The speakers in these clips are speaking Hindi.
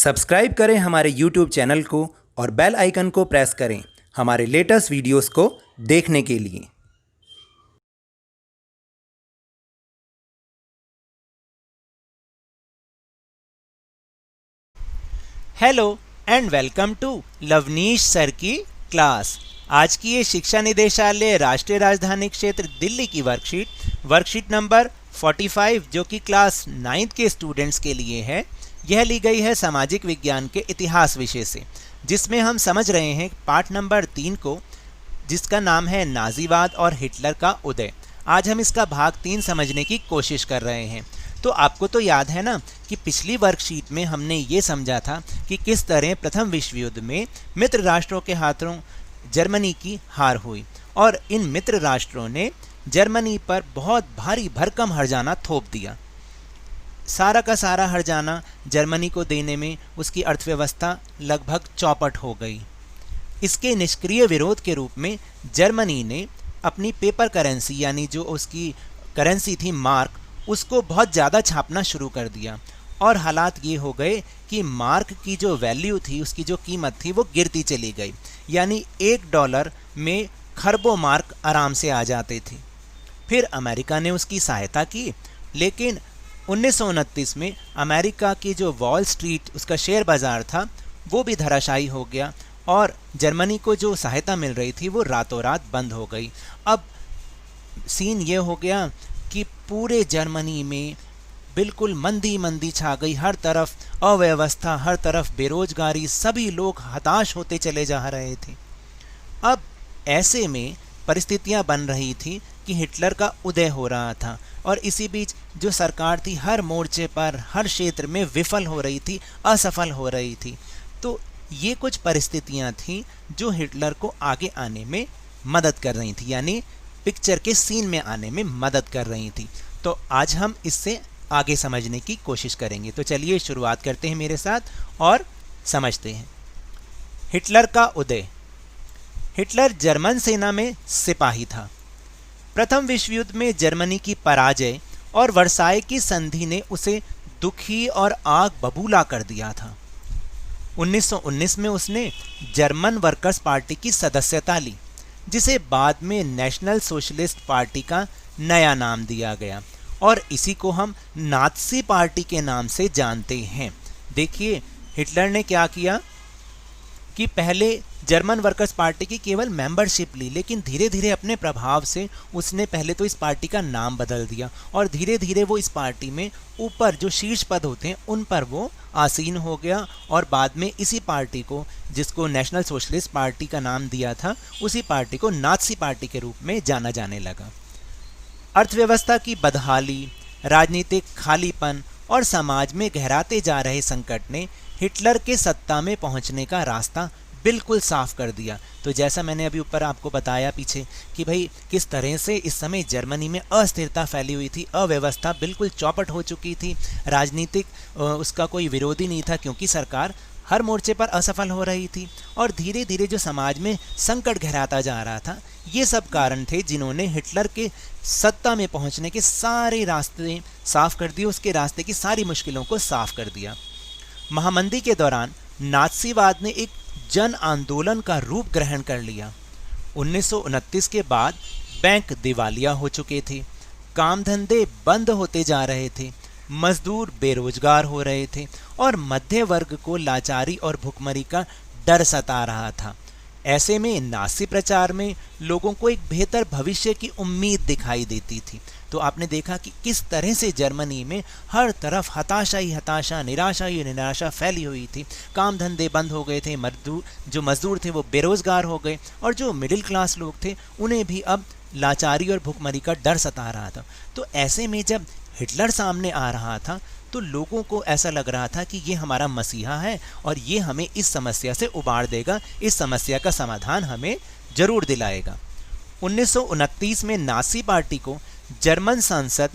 सब्सक्राइब करें हमारे YouTube चैनल को और बेल आइकन को प्रेस करें हमारे लेटेस्ट वीडियोस को देखने के लिए। Hello and welcome to Lavneesh sir की क्लास। आज की ये शिक्षा निदेशालय राष्ट्रीय राजधानी क्षेत्र दिल्ली की वर्कशीट नंबर 45 जो कि क्लास 9th के स्टूडेंट्स के लिए है। यह ली गई है सामाजिक विज्ञान के इतिहास विषय से, जिसमें हम समझ रहे हैं पाठ नंबर 3 को, जिसका नाम है नाजीवाद और हिटलर का उदय। आज हम इसका भाग 3 समझने की कोशिश कर रहे हैं। तो आपको तो याद है ना कि पिछली वर्कशीट में हमने ये समझा था कि किस तरह प्रथम विश्व युद्ध में मित्र राष्ट्रों के हाथों जर्मनी की हार हुई और इन मित्र राष्ट्रों ने जर्मनी पर बहुत भारी भरकम हर्जाना थोप दिया। सारा का सारा हर्जाना जर्मनी को देने में उसकी अर्थव्यवस्था लगभग चौपट हो गई। इसके निष्क्रिय विरोध के रूप में जर्मनी ने अपनी पेपर करेंसी, यानी जो उसकी करेंसी थी मार्क, उसको बहुत ज़्यादा छापना शुरू कर दिया और हालात ये हो गए कि मार्क की जो वैल्यू थी, उसकी जो कीमत थी, वो गिरती चली गई। यानी $1 में खरबों मार्क आराम से आ जाते थे। फिर अमेरिका ने उसकी सहायता की, लेकिन 1929 में अमेरिका की जो वॉल स्ट्रीट उसका शेयर बाज़ार था वो भी धराशायी हो गया और जर्मनी को जो सहायता मिल रही थी वो रातों रात बंद हो गई। अब सीन ये हो गया कि पूरे जर्मनी में बिल्कुल मंदी मंदी छा गई। हर तरफ अव्यवस्था, हर तरफ बेरोजगारी, सभी लोग हताश होते चले जा रहे थे। अब ऐसे में परिस्थितियां बन रही थी कि हिटलर का उदय हो रहा था और इसी बीच जो सरकार थी हर मोर्चे पर, हर क्षेत्र में विफल हो रही थी, असफल हो रही थी। तो ये कुछ परिस्थितियां थीं जो हिटलर को आगे आने में मदद कर रही थी, यानी पिक्चर के सीन में आने में मदद कर रही थी। तो आज हम इससे आगे समझने की कोशिश करेंगे। तो चलिए शुरुआत करते हैं मेरे साथ और समझते हैं। हिटलर का उदय। हिटलर जर्मन सेना में सिपाही था। प्रथम विश्व युद्ध में जर्मनी की पराजय और वर्साय की संधि ने उसे दुखी और आग बबूला कर दिया था। 1919 में उसने जर्मन वर्कर्स पार्टी की सदस्यता ली, जिसे बाद में नेशनल सोशलिस्ट पार्टी का नया नाम दिया गया और इसी को हम नात्सी पार्टी के नाम से जानते हैं। देखिए हिटलर ने क्या किया कि पहले जर्मन वर्कर्स पार्टी की केवल मेंबरशिप ली, लेकिन धीरे धीरे अपने प्रभाव से उसने पहले तो इस पार्टी का नाम बदल दिया और धीरे धीरे वो इस पार्टी में ऊपर जो शीर्ष पद होते हैं उन पर वो आसीन हो गया और बाद में इसी पार्टी को, जिसको नेशनल सोशलिस्ट पार्टी का नाम दिया था, उसी पार्टी को नात्सी पार्टी के रूप में जाना जाने लगा। अर्थव्यवस्था की बदहाली, राजनीतिक खालीपन और समाज में गहराते जा रहे संकट ने हिटलर के सत्ता में पहुंचने का रास्ता बिल्कुल साफ कर दिया। तो जैसा मैंने अभी ऊपर आपको बताया पीछे कि भाई किस तरह से इस समय जर्मनी में अस्थिरता फैली हुई थी, अव्यवस्था बिल्कुल चौपट हो चुकी थी, राजनीतिक उसका कोई विरोधी नहीं था क्योंकि सरकार हर मोर्चे पर असफल हो रही थी और धीरे धीरे जो समाज में संकट गहराता जा रहा था, ये सब कारण थे जिन्होंने हिटलर के सत्ता में पहुंचने के सारे रास्ते साफ कर दिए, उसके रास्ते की सारी मुश्किलों को साफ कर दिया। महामंदी के दौरान नात्सीवाद ने एक जन आंदोलन का रूप ग्रहण कर लिया। 1929 के बाद बैंक दिवालिया हो चुके थे, काम धंधे बंद होते जा रहे थे, मजदूर बेरोजगार हो रहे थे और मध्य वर्ग को लाचारी और भुखमरी का डर सता रहा था। ऐसे में नाज़ी प्रचार में लोगों को एक बेहतर भविष्य की उम्मीद दिखाई देती थी। तो आपने देखा कि किस तरह से जर्मनी में हर तरफ हताशा ही हताशा, निराशा ही निराशा फैली हुई थी। काम धंधे बंद हो गए थे, जो मजदूर थे वो बेरोजगार हो गए और जो मिडिल क्लास लोग थे उन्हें भी अब लाचारी और भुखमरी का डर सता रहा था। तो ऐसे में जब हिटलर सामने आ रहा था तो लोगों को ऐसा लग रहा था कि ये हमारा मसीहा है और ये हमें इस समस्या से उबार देगा, इस समस्या का समाधान हमें जरूर दिलाएगा। 1929 में नाज़ी पार्टी को जर्मन संसद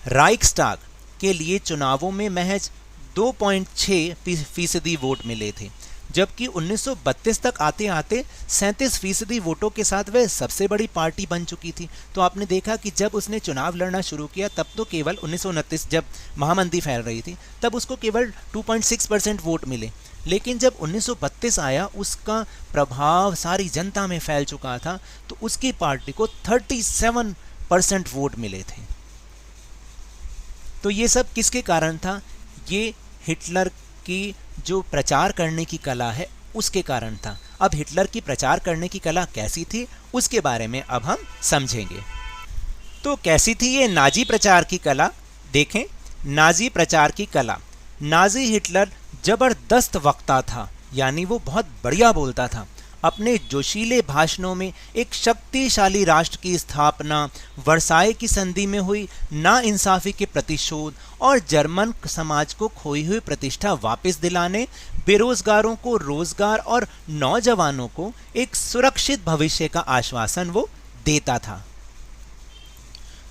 राइक्सटाग के लिए चुनावों में महज 2.6% वोट मिले थे, जबकि 1932 तक आते आते 37% वोटों के साथ वह सबसे बड़ी पार्टी बन चुकी थी। तो आपने देखा कि जब उसने चुनाव लड़ना शुरू किया तब तो केवल 1929 जब महामंदी फैल रही थी तब उसको केवल 2.6% वोट मिले, लेकिन जब 1932 आया उसका प्रभाव सारी जनता में फैल चुका था, तो उसकी पार्टी को 37% वोट मिले थे। तो ये सब किसके कारण था? ये हिटलर की जो प्रचार करने की कला है उसके कारण था। अब हिटलर की प्रचार करने की कला कैसी थी उसके बारे में अब हम समझेंगे। तो कैसी थी ये नाजी प्रचार की कला? देखें, नाजी प्रचार की कला। नाजी हिटलर जबरदस्त वक्ता था, यानी वो बहुत बढ़िया बोलता था। अपने जोशीले भाषणों में एक शक्तिशाली राष्ट्र की स्थापना, वर्साय की संधि में हुई नाइंसाफी के प्रतिशोध और जर्मन समाज को खोई हुई प्रतिष्ठा वापस दिलाने, बेरोजगारों को रोजगार और नौजवानों को एक सुरक्षित भविष्य का आश्वासन वो देता था।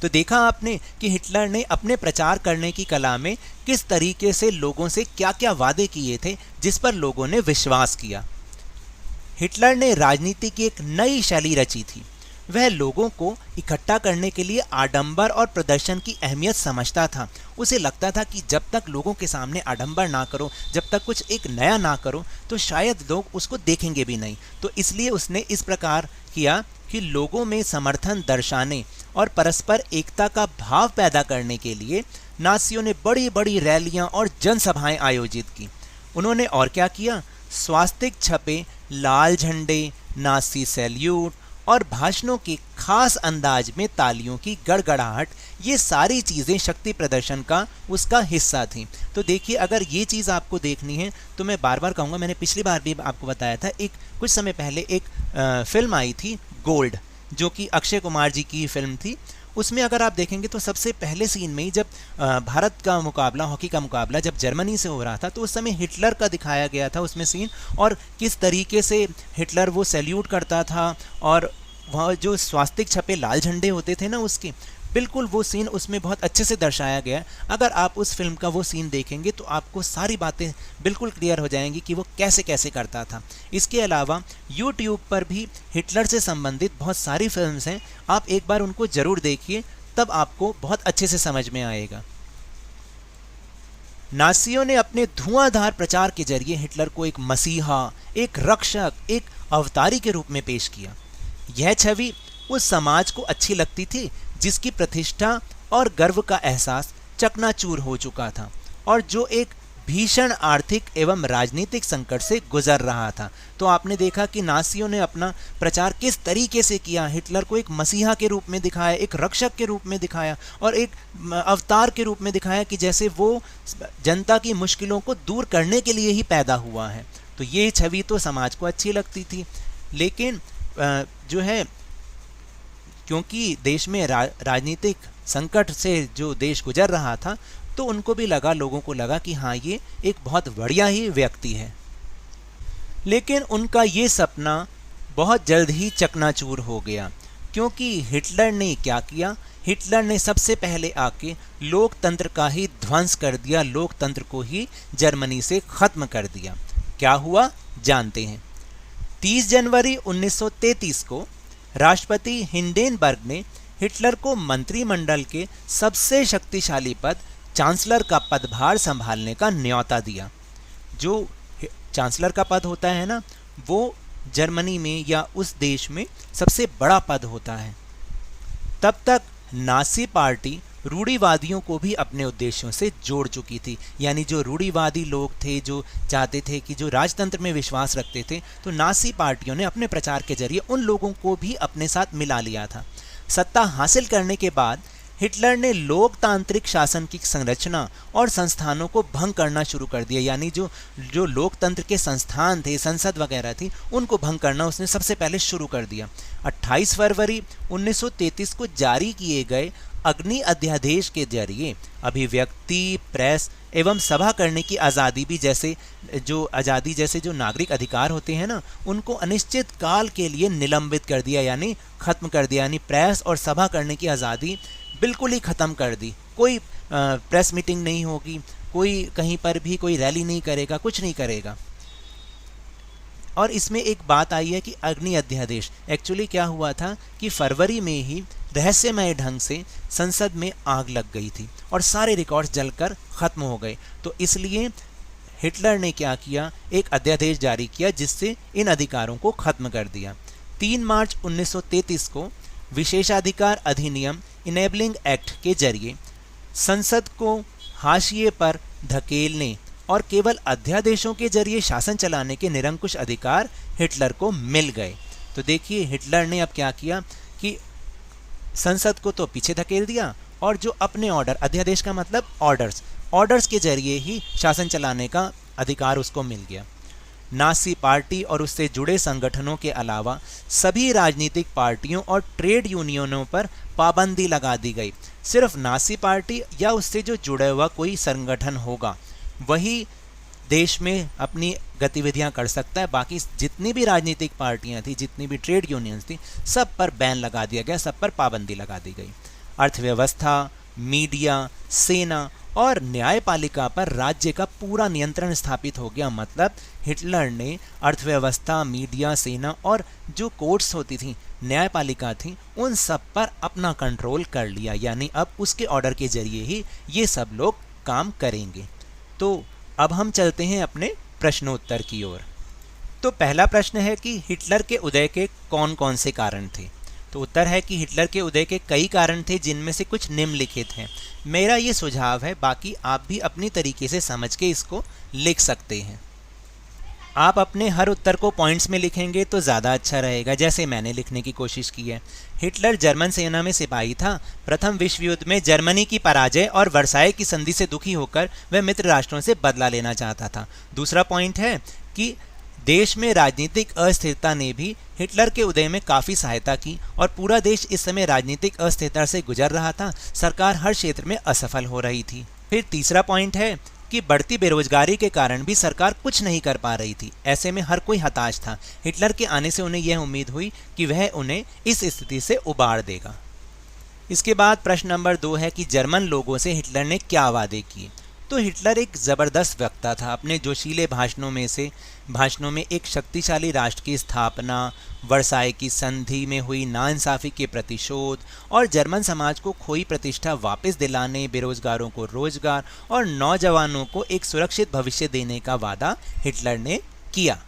तो देखा आपने कि हिटलर ने अपने प्रचार करने की कला में किस तरीके से लोगों से क्या क्या वादे किए थे जिस पर लोगों ने विश्वास किया। हिटलर ने राजनीति की एक नई शैली रची थी। वह लोगों को इकट्ठा करने के लिए आडंबर और प्रदर्शन की अहमियत समझता था। उसे लगता था कि जब तक लोगों के सामने आडंबर ना करो, जब तक कुछ एक नया ना करो, तो शायद लोग उसको देखेंगे भी नहीं। तो इसलिए उसने इस प्रकार किया कि लोगों में समर्थन दर्शाने और परस्पर एकता का भाव पैदा करने के लिए नासियों ने बड़ी बड़ी रैलियां और जनसभाएं आयोजित की। उन्होंने और क्या किया? स्वास्तिक छपे, लाल झंडे, नासी सैल्यूट और भाषणों के खास अंदाज में तालियों की गड़गड़ाहट, ये सारी चीज़ें शक्ति प्रदर्शन का उसका हिस्सा थी। तो देखिए, अगर ये चीज़ आपको देखनी है तो मैं बार बार कहूँगा, मैंने पिछली बार भी आपको बताया था, एक कुछ समय पहले एक फिल्म आई थी गोल्ड, जो कि अक्षय कुमार जी की फिल्म थी। उसमें अगर आप देखेंगे तो सबसे पहले सीन में ही जब भारत का मुकाबला, हॉकी का मुकाबला जब जर्मनी से हो रहा था, तो उस समय हिटलर का दिखाया गया था उसमें सीन, और किस तरीके से हिटलर वो सैल्यूट करता था, और वहाँ जो स्वास्तिक छपे लाल झंडे होते थे ना उसके, बिल्कुल वो सीन उसमें बहुत अच्छे से दर्शाया गया है। अगर आप उस फिल्म का वो सीन देखेंगे तो आपको सारी बातें बिल्कुल क्लियर हो जाएंगी कि वो कैसे कैसे करता था। इसके अलावा यूट्यूब पर भी हिटलर से संबंधित बहुत सारी फिल्म्स हैं, आप एक बार उनको ज़रूर देखिए, तब आपको बहुत अच्छे से समझ में आएगा। नासियों ने अपने धुआंधार प्रचार के जरिए हिटलर को एक मसीहा, एक रक्षक, एक अवतारी के रूप में पेश किया। यह छवि उस समाज को अच्छी लगती थी जिसकी प्रतिष्ठा और गर्व का एहसास चकनाचूर हो चुका था और जो एक भीषण आर्थिक एवं राजनीतिक संकट से गुजर रहा था। तो आपने देखा कि नासियों ने अपना प्रचार किस तरीके से किया। हिटलर को एक मसीहा के रूप में दिखाया, एक रक्षक के रूप में दिखाया और एक अवतार के रूप में दिखाया कि जैसे वो जनता की मुश्किलों को दूर करने के लिए ही पैदा हुआ है। तो ये छवि तो समाज को अच्छी लगती थी, लेकिन जो है, क्योंकि देश में राजनीतिक संकट से जो देश गुजर रहा था, तो उनको भी लगा, लोगों को लगा कि हाँ, ये एक बहुत बढ़िया ही व्यक्ति है। लेकिन उनका ये सपना बहुत जल्द ही चकनाचूर हो गया, क्योंकि हिटलर ने क्या किया? हिटलर ने सबसे पहले आके लोकतंत्र का ही ध्वंस कर दिया, लोकतंत्र को ही जर्मनी से ख़त्म कर दिया। क्या हुआ जानते हैं। 30 जनवरी 1933 को राष्ट्रपति हिंडेनबर्ग ने हिटलर को मंत्रिमंडल के सबसे शक्तिशाली पद, चांसलर का पदभार संभालने का न्योता दिया। जो चांसलर का पद होता है ना, वो जर्मनी में या उस देश में सबसे बड़ा पद होता है। तब तक नासी पार्टी रूढ़िवादियों को भी अपने उद्देश्यों से जोड़ चुकी थी। यानी जो रूढ़िवादी लोग थे, जो चाहते थे कि जो राजतंत्र में विश्वास रखते थे, तो नासी पार्टियों ने अपने प्रचार के जरिए उन लोगों को भी अपने साथ मिला लिया था। सत्ता हासिल करने के बाद हिटलर ने लोकतांत्रिक शासन की संरचना और संस्थानों को भंग करना शुरू कर दिया। यानी जो लोकतंत्र के संस्थान थे, संसद वगैरह थी, उनको भंग करना उसने सबसे पहले शुरू कर दिया। 28 फरवरी 1933 को जारी किए गए अग्नि अध्यादेश के जरिए अभिव्यक्ति, प्रेस एवं सभा करने की आज़ादी भी जैसे जो नागरिक अधिकार होते हैं ना, उनको अनिश्चित काल के लिए निलंबित कर दिया, यानी ख़त्म कर दिया। यानी प्रेस और सभा करने की आज़ादी बिल्कुल ही ख़त्म कर दी। कोई प्रेस मीटिंग नहीं होगी, कोई कहीं पर भी कोई रैली नहीं करेगा, कुछ नहीं करेगा। और इसमें एक बात आई है कि अग्नि अध्यादेश, एक्चुअली क्या हुआ था कि फरवरी में ही रहस्यमय ढंग से संसद में आग लग गई थी और सारे रिकॉर्ड्स जलकर ख़त्म हो गए। तो इसलिए हिटलर ने क्या किया, एक अध्यादेश जारी किया जिससे इन अधिकारों को ख़त्म कर दिया। 3 मार्च 1933 को विशेषाधिकार अधिनियम इनेबलिंग एक्ट के जरिए संसद को हाशिए पर धकेलने और केवल अध्यादेशों के जरिए शासन चलाने के निरंकुश अधिकार हिटलर को मिल गए। तो देखिए हिटलर ने अब क्या किया कि संसद को तो पीछे धकेल दिया और जो अपने ऑर्डर, अध्यादेश का मतलब ऑर्डर्स के जरिए ही शासन चलाने का अधिकार उसको मिल गया। नासी पार्टी और उससे जुड़े संगठनों के अलावा सभी राजनीतिक पार्टियों और ट्रेड यूनियनों पर पाबंदी लगा दी गई। सिर्फ नासी पार्टी या उससे जो जुड़ा हुआ कोई संगठन होगा वही देश में अपनी गतिविधियां कर सकता है। बाकी जितनी भी राजनीतिक पार्टियां थी, जितनी भी ट्रेड यूनियंस थी, सब पर बैन लगा दिया गया, सब पर पाबंदी लगा दी गई। अर्थव्यवस्था, मीडिया, सेना और न्यायपालिका पर राज्य का पूरा नियंत्रण स्थापित हो गया। मतलब हिटलर ने अर्थव्यवस्था, मीडिया, सेना और जो कोर्ट्स होती थी, न्यायपालिका थी, उन सब पर अपना कंट्रोल कर लिया। यानी अब उसके ऑर्डर के जरिए ही ये सब लोग काम करेंगे। तो अब हम चलते हैं अपने प्रश्नोत्तर की ओर। तो पहला प्रश्न है कि हिटलर के उदय के कौन कौन से कारण थे। तो उत्तर है कि हिटलर के उदय के कई कारण थे जिनमें से कुछ निम्नलिखित हैं। मेरा ये सुझाव है, बाकी आप भी अपनी तरीके से समझ के इसको लिख सकते हैं। आप अपने हर उत्तर को पॉइंट्स में लिखेंगे तो ज़्यादा अच्छा रहेगा, जैसे मैंने लिखने की कोशिश की है। हिटलर जर्मन सेना में सिपाही था। प्रथम विश्व युद्ध में जर्मनी की पराजय और वर्साई की संधि से दुखी होकर वह मित्र राष्ट्रों से बदला लेना चाहता था। दूसरा पॉइंट है कि देश में राजनीतिक अस्थिरता ने भी हिटलर के उदय में काफ़ी सहायता की और पूरा देश इस समय राजनीतिक अस्थिरता से गुजर रहा था। सरकार हर क्षेत्र में असफल हो रही थी। फिर तीसरा पॉइंट है कि बढ़ती बेरोजगारी के कारण भी सरकार कुछ नहीं कर पा रही थी। ऐसे में हर कोई हताश था। हिटलर के आने से उन्हें यह उम्मीद हुई कि वह उन्हें इस स्थिति से उबार देगा। इसके बाद प्रश्न नंबर 2 है कि जर्मन लोगों से हिटलर ने क्या वादे किए। तो हिटलर एक ज़बरदस्त वक्ता था। अपने जोशीले भाषणों में एक शक्तिशाली राष्ट्र की स्थापना, वर्साई की संधि में हुई नाइंसाफ़ी के प्रतिशोध और जर्मन समाज को खोई प्रतिष्ठा वापस दिलाने, बेरोजगारों को रोजगार और नौजवानों को एक सुरक्षित भविष्य देने का वादा हिटलर ने किया।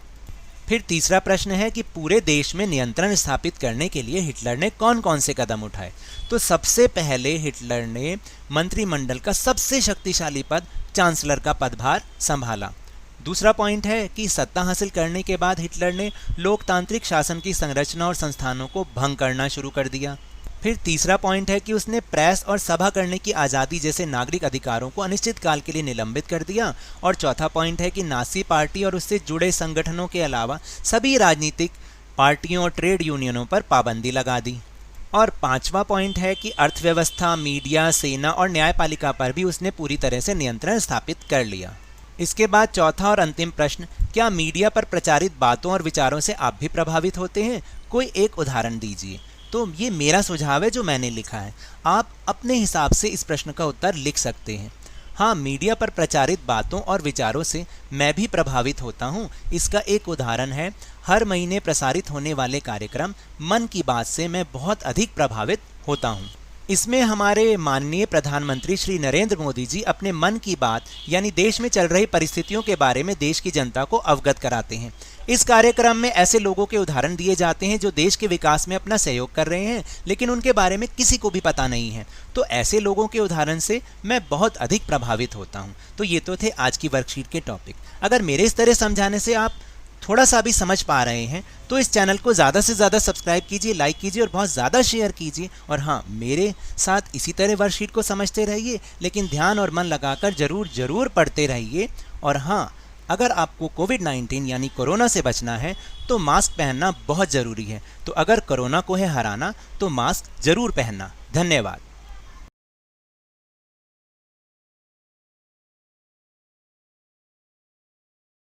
फिर तीसरा प्रश्न है कि पूरे देश में नियंत्रण स्थापित करने के लिए हिटलर ने कौन कौन से कदम उठाए। तो सबसे पहले हिटलर ने मंत्रिमंडल का सबसे शक्तिशाली पद, चांसलर का पदभार संभाला। दूसरा पॉइंट है कि सत्ता हासिल करने के बाद हिटलर ने लोकतांत्रिक शासन की संरचना और संस्थानों को भंग करना शुरू कर दिया। फिर तीसरा पॉइंट है कि उसने प्रेस और सभा करने की आज़ादी जैसे नागरिक अधिकारों को अनिश्चित काल के लिए निलंबित कर दिया। और चौथा पॉइंट है कि नासी पार्टी और उससे जुड़े संगठनों के अलावा सभी राजनीतिक पार्टियों और ट्रेड यूनियनों पर पाबंदी लगा दी। और पांचवा पॉइंट है कि अर्थव्यवस्था, मीडिया, सेना और न्यायपालिका पर भी उसने पूरी तरह से नियंत्रण स्थापित कर लिया। इसके बाद चौथा और अंतिम प्रश्न, क्या मीडिया पर प्रचारित बातों और विचारों से आप भी प्रभावित होते हैं? कोई एक उदाहरण दीजिए। तो ये मेरा सुझाव है जो मैंने लिखा है। आप अपने हिसाब से इस प्रश्न का उत्तर लिख सकते हैं। हाँ, मीडिया पर प्रचारित बातों और विचारों से मैं भी प्रभावित होता हूँ। इसका एक उदाहरण है, हर महीने प्रसारित होने वाले कार्यक्रम मन की बात से मैं बहुत अधिक प्रभावित होता हूँ। इसमें हमारे माननीय प्रधानमंत्री श्री नरेंद्र मोदी जी अपने मन की बात यानी देश में चल रही परिस्थितियों के बारे में देश की जनता को अवगत कराते हैं। इस कार्यक्रम में ऐसे लोगों के उदाहरण दिए जाते हैं जो देश के विकास में अपना सहयोग कर रहे हैं, लेकिन उनके बारे में किसी को भी पता नहीं है। तो ऐसे लोगों के उदाहरण से मैं बहुत अधिक प्रभावित होता हूँ। तो ये तो थे आज की वर्कशीट के टॉपिक। अगर मेरे इस तरह समझाने से आप थोड़ा सा भी समझ पा रहे हैं तो इस चैनल को ज़्यादा से ज़्यादा सब्सक्राइब कीजिए, लाइक कीजिए और बहुत ज़्यादा शेयर कीजिए। और हाँ, मेरे साथ इसी तरह वर्कशीट को समझते रहिए, लेकिन ध्यान और मन लगाकर ज़रूर पढ़ते रहिए। और हाँ, अगर आपको कोविड-19 यानी कोरोना से बचना है तो मास्क पहनना बहुत ज़रूरी है। तो अगर कोरोना को है हराना तो मास्क ज़रूर पहनना। धन्यवाद।